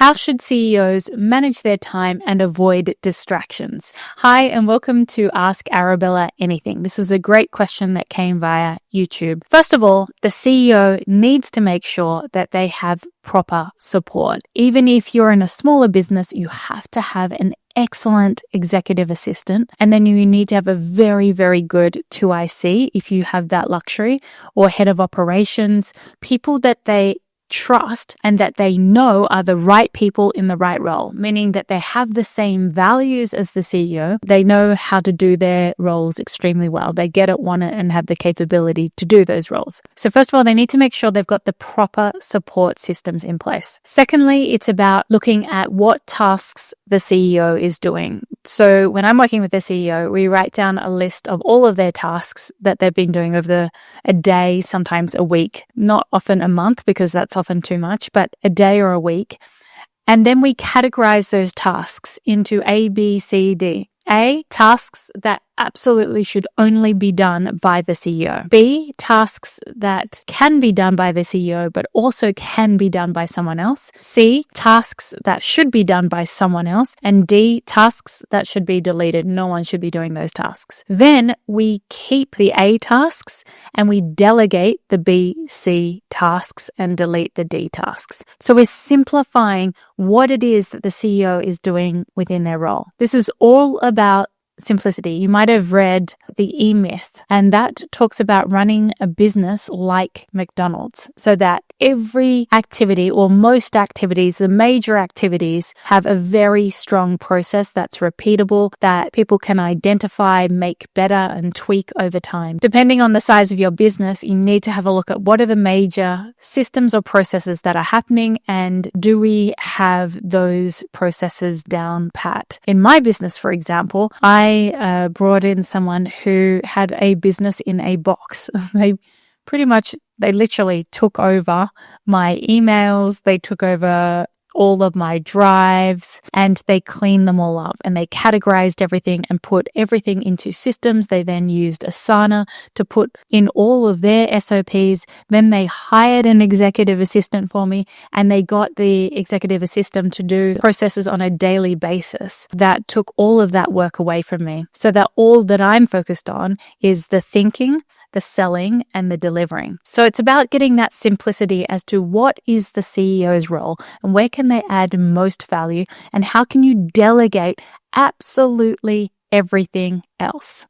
How should CEOs manage their time and avoid distractions? Hi, and welcome to Ask Arabella Anything. This was a great question that came via YouTube. First of all, the CEO needs to make sure that they have proper support. Even if you're in a smaller business, you have to have an excellent executive assistant, and then you need to have a very, very good 2IC if you have that luxury, or head of operations, people that they trust and that they know are the right people in the right role, meaning that they have the same values as the CEO. They know how to do their roles extremely well. They get it, want it, and have the capability to do those roles. So first of all, they need to make sure they've got the proper support systems in place. Secondly, it's about looking at what tasks the CEO is doing. So when I'm working with the CEO, we write down a list of all of their tasks that they've been doing over a day, sometimes a week, not often a month because that's often too much, but a day or a week. And then we categorize those tasks into A, B, C, D. A, tasks that absolutely should only be done by the CEO. B, tasks that can be done by the CEO, but also can be done by someone else. C, tasks that should be done by someone else. And D, tasks that should be deleted. No one should be doing those tasks. Then we keep the A tasks and we delegate the B, C tasks and delete the D tasks. So we're simplifying what it is that the CEO is doing within their role. This is all about simplicity. You might have read The E-Myth, and that talks about running a business like McDonald's, so that every activity or most activities, the major activities, have a very strong process that's repeatable, that people can identify, make better, and tweak over time. Depending on the size of your business, you need to have a look at what are the major systems or processes that are happening, and do we have those processes down pat? In my business, for example, I brought in someone who had a business in a box. They literally took over my emails, they took over all of my drives, and they cleaned them all up, and they categorized everything and put everything into systems. They then used Asana to put in all of their SOPs. Then they hired an executive assistant for me, and they got the executive assistant to do processes on a daily basis. That took all of that work away from me, so that all that I'm focused on is the thinking, the selling, and the delivering. So it's about getting that simplicity as to what is the CEO's role and where can they add most value, and how can you delegate absolutely everything else.